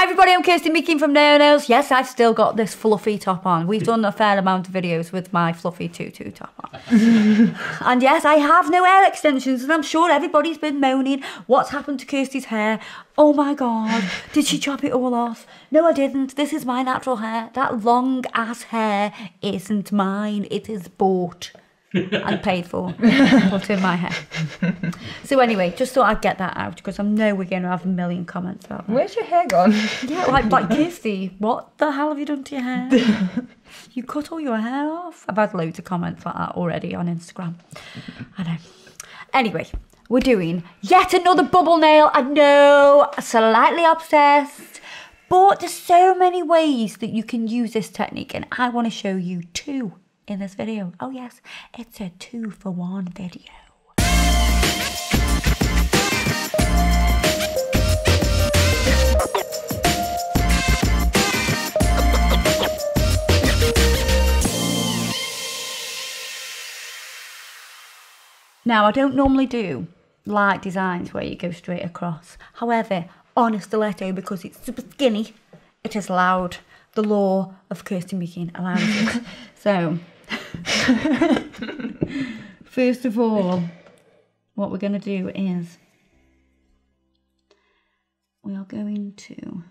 everybody, I'm Kirsty Meakin from Nail Nails. Yes, I've still got this fluffy top on. We've done a fair amount of videos with my fluffy tutu top on. And yes, I have no hair extensions, and I'm sure everybody's been moaning, what's happened to Kirsty's hair? Oh my God, did she chop it all off? No, I didn't. This is my natural hair. That long ass hair isn't mine. It is bought and paid for, put in my hair. So anyway, just thought I'd get that out because I know we're going to have a million comments about that. Where's your hair gone? Yeah, like Kirsty, what the hell have you done to your hair? You cut all your hair off? I've had loads of comments like that already on Instagram. I know. Anyway, we're doing yet another bubble nail. I know, slightly obsessed, but there's so many ways that you can use this technique, and I want to show you 2 in this video. Oh yes, it's a 2-for-1 video. Now, I don't normally do light designs where you go straight across. However, on a stiletto, because it's super skinny, it is allowed. The law of Kirsty Meakin allows it. So, first of all, what we're going to do is we are going to...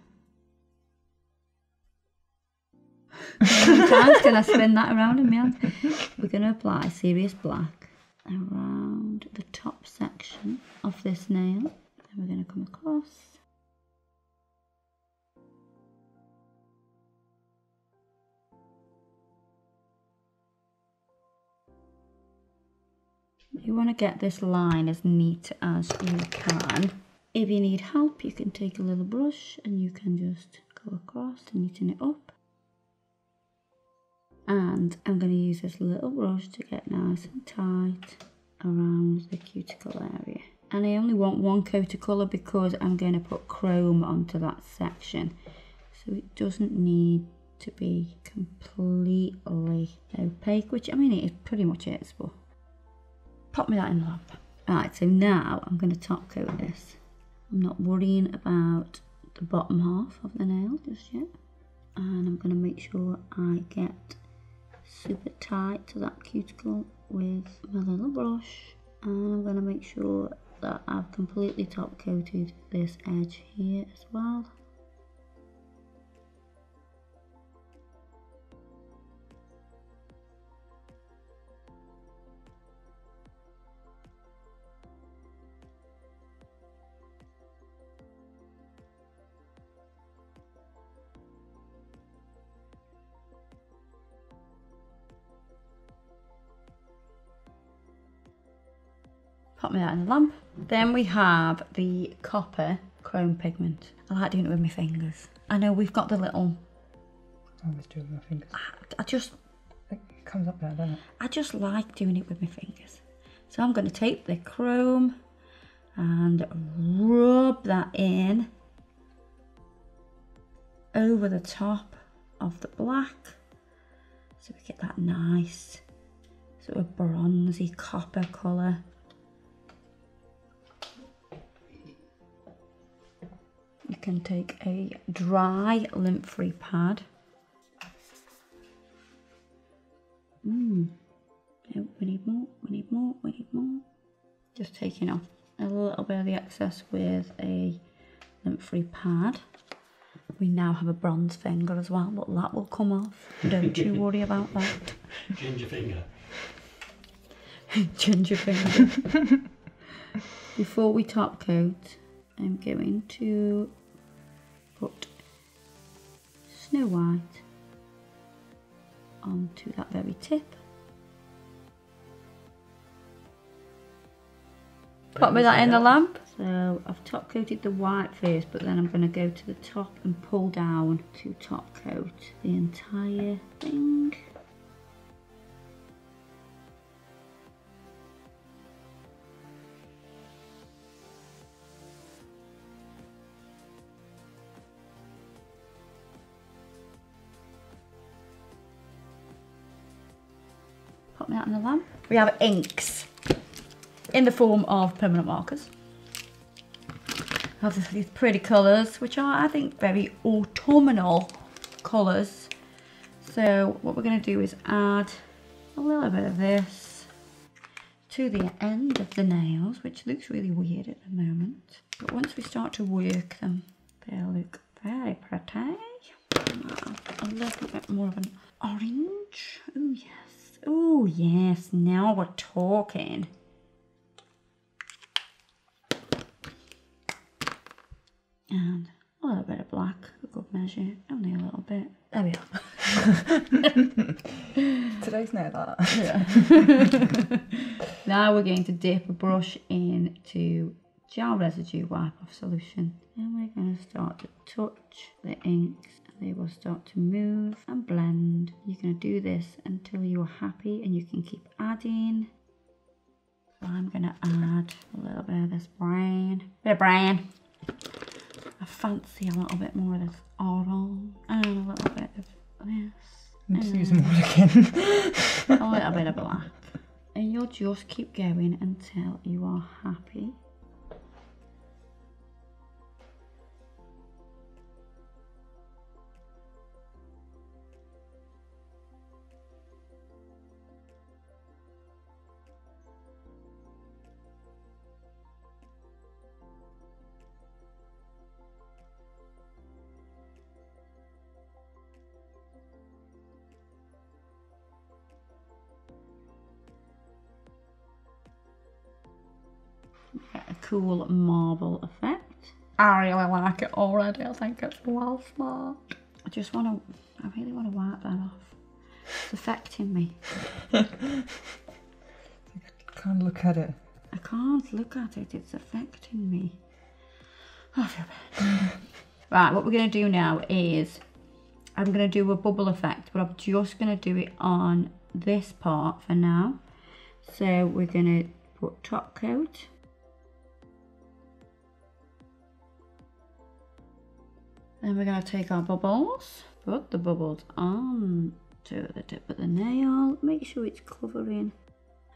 Sometimes can I spin that around in my hand? We're going to apply Serious Black around the top section of this nail. Then we're going to come across. You want to get this line as neat as you can. If you need help, you can take a little brush and you can just go across to neaten it up. And I'm going to use this little brush to get nice and tight around the cuticle area. And I only want 1 coat of colour because I'm going to put chrome onto that section. So it doesn't need to be completely opaque, which I mean it pretty much is, but pop me that in the lamp. Right, so now I'm going to top coat this. I'm not worrying about the bottom half of the nail just yet. And I'm going to make sure I get super tight to that cuticle with my little brush. And I'm going to make sure that I've completely top coated this edge here as well. Pop me that in the lamp. Then we have the copper chrome pigment. I like doing it with my fingers. I know we've got the little... I always do it with my fingers. It comes up there, doesn't it? I just like doing it with my fingers. So I'm going to take the chrome and rub that in over the top of the black. So we get that nice sort of bronzy copper colour. You can take a dry lint-free pad. No, we need more, we need more, we need more. Just taking off a little bit of the excess with a lint-free pad. We now have a bronze finger as well, but that will come off. Don't you worry about that. Ginger finger. Ginger finger. Before we top coat, I'm going to put Snow White onto that very tip. Pop me that in the lamp. So I've top coated the white first, but then I'm going to go to the top and pull down to top coat the entire thing. Pop me that in the lamp. We have inks in the form of permanent markers. Have these pretty colours, which are, I think, very autumnal colours. So what we're going to do is add a little bit of this to the end of the nails, which looks really weird at the moment. But once we start to work them, they'll look very pretty. A little bit more of an orange. Oh yes. Oh yes, now we're talking. And a little bit of black, a good measure, only a little bit. There we are. Today's nail art. Yeah. Now we're going to dip a brush into gel residue wipe off solution. And we're going to start to touch the inks. They will start to move and blend. You're going to do this until you're happy, and you can keep adding. So I'm going to add a little bit of this brown. I fancy a little bit more of this orange and a little bit of this. I'm just using one again. A little bit of black. And you'll just keep going until you are happy. Get a cool marble effect. I really like it already. I think it's well smart. I really want to wipe that off. It's affecting me. I can't look at it. I can't look at it. It's affecting me. Oh, I feel bad. Right, what we're going to do now is I'm going to do a bubble effect, but I'm just going to do it on this part for now. So we're going to put top coat. Then we're going to take our bubbles, put the bubbles on to the tip of the nail, make sure it's covering,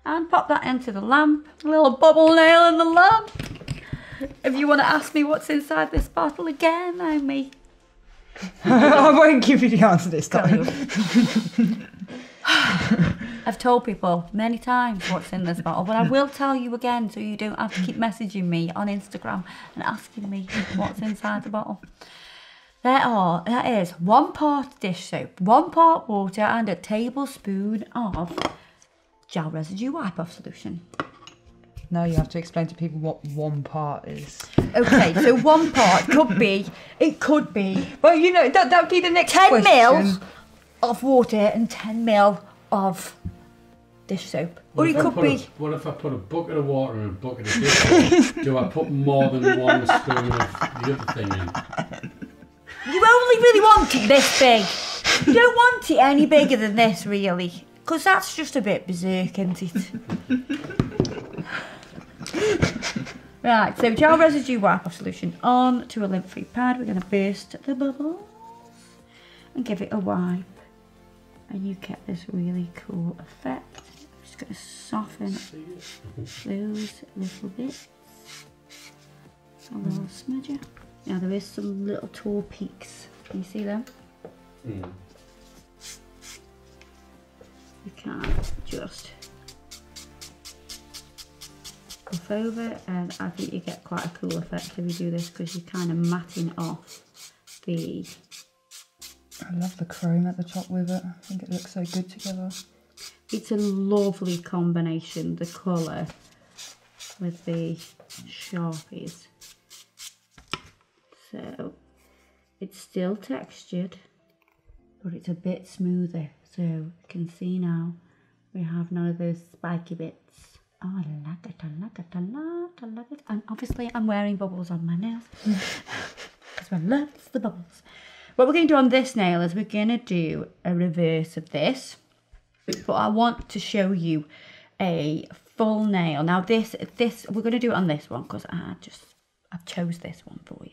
and pop that into the lamp. A little bubble nail in the lamp. If you want to ask me what's inside this bottle again, I may. I won't give you the answer this time. I've told people many times what's in this bottle, but I will tell you again so you don't have to keep messaging me on Instagram and asking me what's inside the bottle. That is 1 part dish soap, 1 part water, and a tablespoon of gel residue wipe-off solution. Now you have to explain to people what 1 part is. Okay, so 1 part it could be. Well, you know, that would be the next 10 question. mils of water and 10 mil of dish soap. Or it could be. What if I put a bucket of water and a bucket of dish soap? Do I put more than 1 spoon of the other thing in? You only really want it this big. You don't want it any bigger than this, really. Because that's just a bit berserk, isn't it? Right, so gel residue wipe-off solution on to a lint-free pad. We're going to burst the bubbles and give it a wipe. And you get this really cool effect. I'm just going to soften those little bits. A little smudger. Now there is some little tall peaks. Can you see them? Mm. You can just buff over, and I think you get quite a cool effect if you do this because you're kind of matting off the... I love the chrome at the top with it. I think it looks so good together. It's a lovely combination, the colour with the Sharpies. So it's still textured, but it's a bit smoother. So you can see now we have none of those spiky bits. Oh, I like it, I like it, I like it. And obviously I'm wearing bubbles on my nails because I love the bubbles. What we're going to do on this nail is we're going to do a reverse of this, but I want to show you a full nail. Now this we're going to do it on this one because I chose this one for you.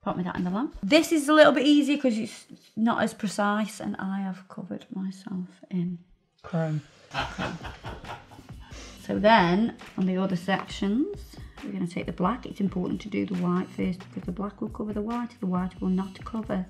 Pop me that in the lamp. This is a little bit easier because it's not as precise, and I have covered myself in Chrome. So then, on the other sections, we're going to take the black. It's important to do the white first because the black will cover the white will not cover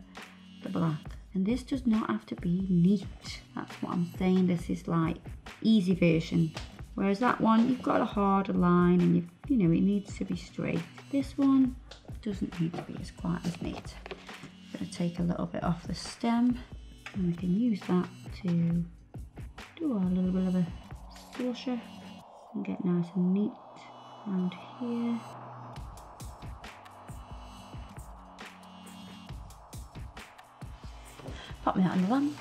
the black. And this does not have to be neat. That's what I'm saying. This is like easy version. Whereas that one, you've got a harder line and you know, it needs to be straight. This one doesn't need to be as quite as neat. I'm going to take a little bit off the stem and we can use that to do a little bit of a slusher and get nice and neat around here. Pop me that in the lamp.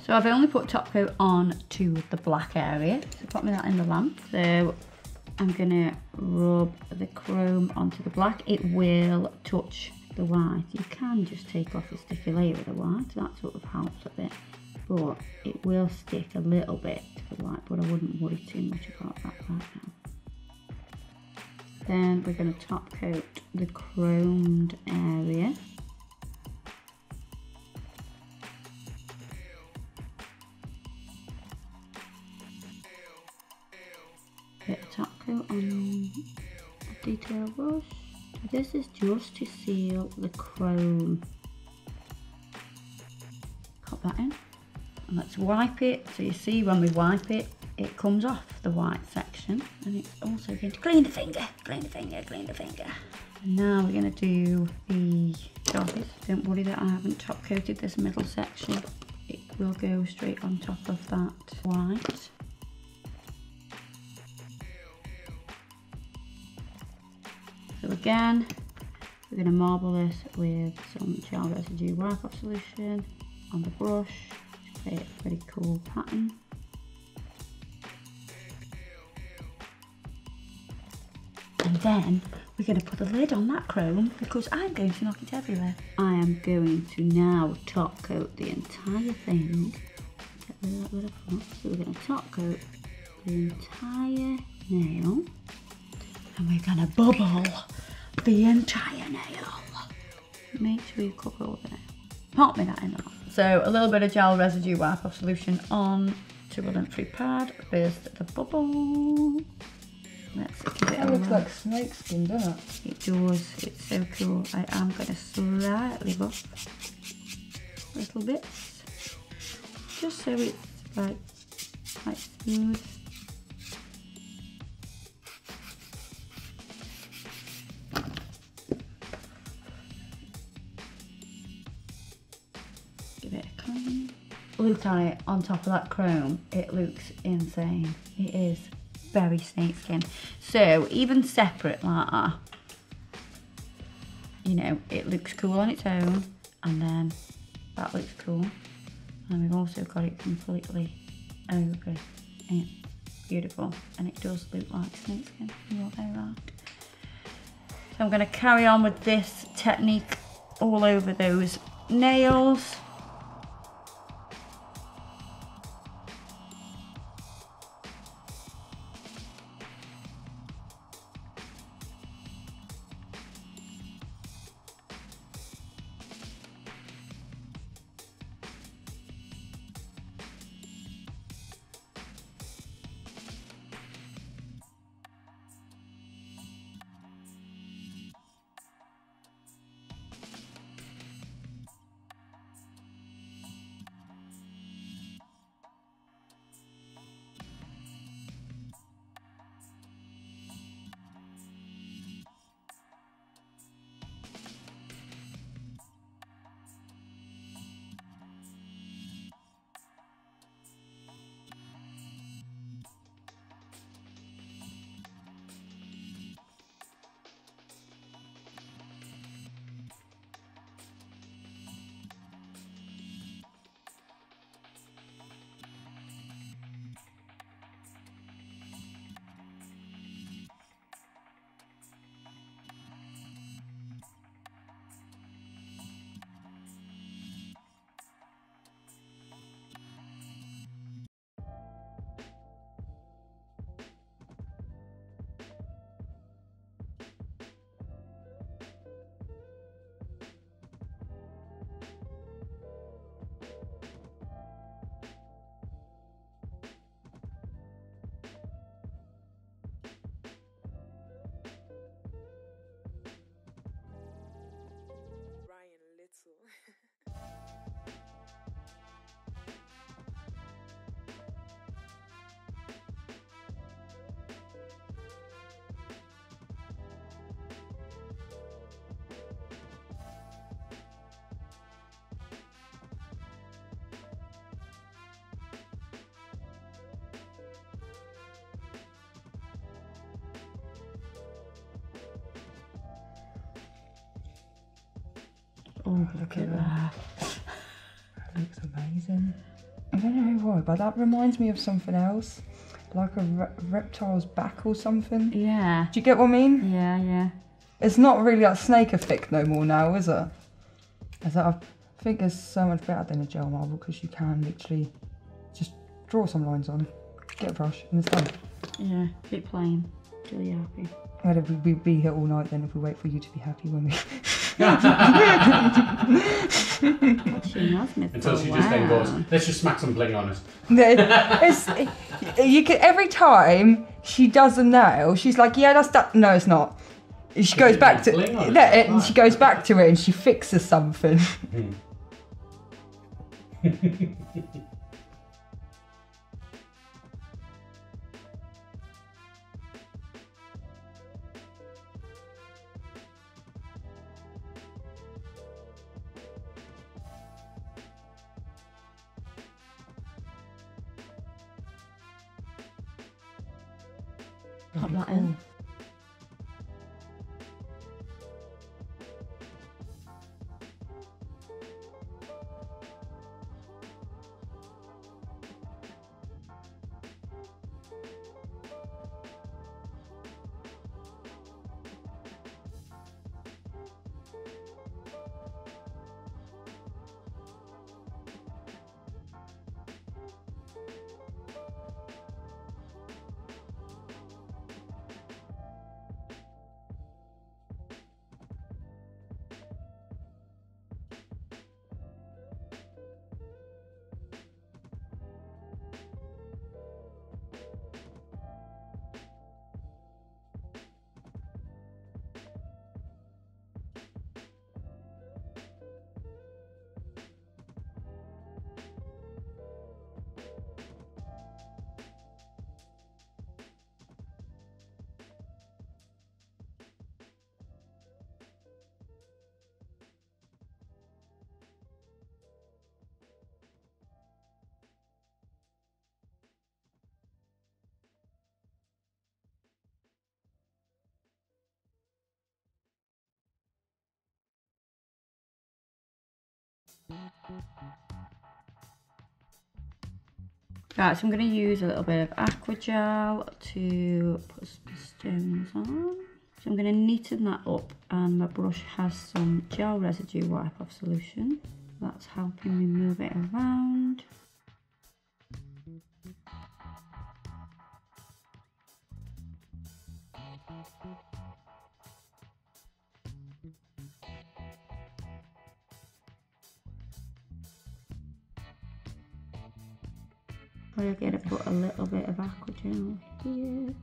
So I've only put top coat on to the black area, so pop me that in the lamp. So I'm gonna rub the chrome onto the black. It will touch the white. You can just take off a sticky layer of the white, that sort of helps a bit. But it will stick a little bit to the white, but I wouldn't worry too much about that right now. Then we're gonna top coat the chromed area. Bit of top coat on the detail brush. This is just to seal the chrome. Pop that in and let's wipe it. So you see when we wipe it, it comes off the white section, and it's also going to clean the finger, clean the finger, clean the finger. And now we're going to do the Sharpies. Don't worry that I haven't top coated this middle section. It will go straight on top of that white. So again, we're going to marble this with some gel residue wipe off solution on the brush to create a pretty cool pattern. And then we're going to put a lid on that chrome because I'm going to knock it everywhere. I am going to now top coat the entire thing. Get rid of that bit of fluff. So we're going to top coat the entire nail. And we're going to bubble the entire nail. Make sure you cover all the nail. Pop me that in there. So a little bit of gel residue wipe off solution on to a lint-free pad. First the bubble. Let's give it That looks like snake skin, doesn't it? It does. It's so cool. I am going to slightly buff little bits, just so it's like quite smooth. Give it a clean. Look at it on top of that chrome. It looks insane. It is very snakeskin. So even separate like that, you know, it looks cool on its own, and then that looks cool, and we've also got it completely over it. Beautiful, and it does look like snakeskin. You're very right. So I'm going to carry on with this technique all over those nails. Oh, look at that. That looks amazing. I don't know why, but that reminds me of something else. Like a reptile's back or something. Yeah. Do you get what I mean? Yeah, yeah. It's not really like snake effect no more now, is it? As I think it's so much better than a gel marble because you can literally just draw some lines on, get a brush, and it's done. Yeah, keep playing till you're happy. Whether we'd be here all night then if we wait for you to be happy when we... She knows me Until so she just then well. goes, let's just smack some bling on it. You can, every time she does a nail, she's like, yeah, that's that. No, it's not. She goes back to bling on it, that, and right. she goes back to it and she fixes something. Pop that in. Right, so I'm going to use a little bit of aqua gel to put some stones on. So I'm going to neaten that up, and my brush has some gel residue wipe off solution. That's helping me move it around. We're going to put a little bit of aqua gel here.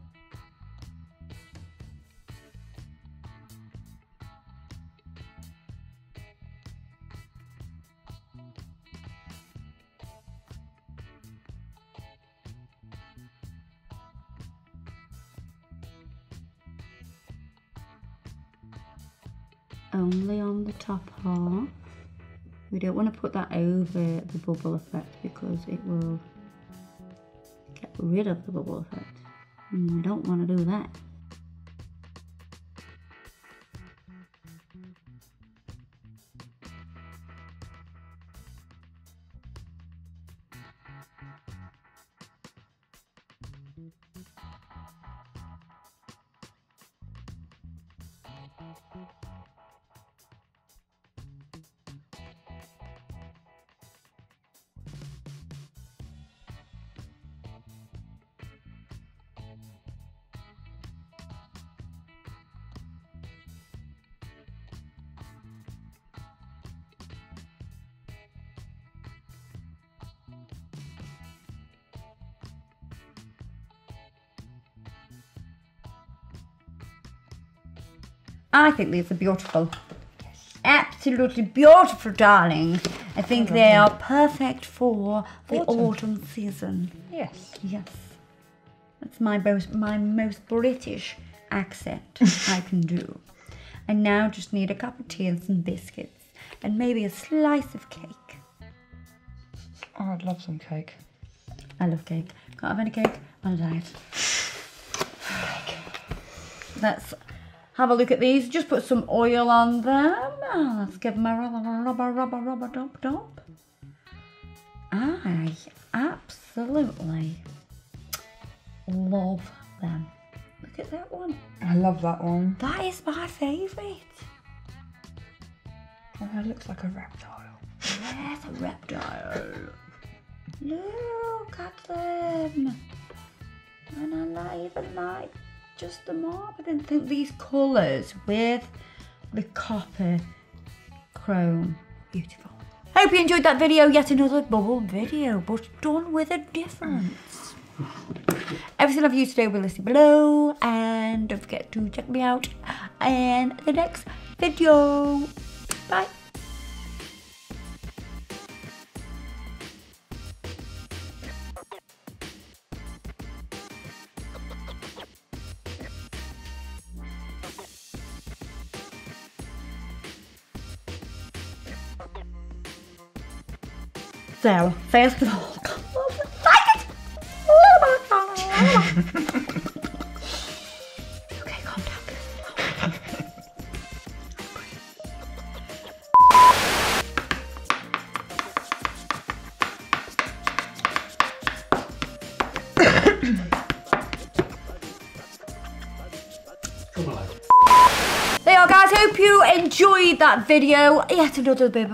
Only on the top half. We don't want to put that over the bubble effect because it will get rid of the bubble effect. And we don't want to do that. I think these are beautiful. Absolutely beautiful, darling. I think they are perfect for the autumn season. Yes. Yes. That's my most British accent I can do. I now just need a cup of tea and some biscuits and maybe a slice of cake. Oh, I'd love some cake. I love cake. Can't have any cake on a diet. Cake. That's have a look at these. Just put some oil on them. Let's give them a rubber dub. I absolutely love them. Look at that one. I love that one. That is my favourite. Oh, it looks like a reptile. Yes, a reptile. Look at them. And I not even like just the mauve. I didn't think these colours with the copper chrome. Beautiful. Hope you enjoyed that video. Yet another bubble video, but done with a difference. Everything I've used today will be listed below. And don't forget to check me out in the next video. Bye. So, first of all, okay, calm down. There you are, guys. Hope you enjoyed that video. Yet another bit.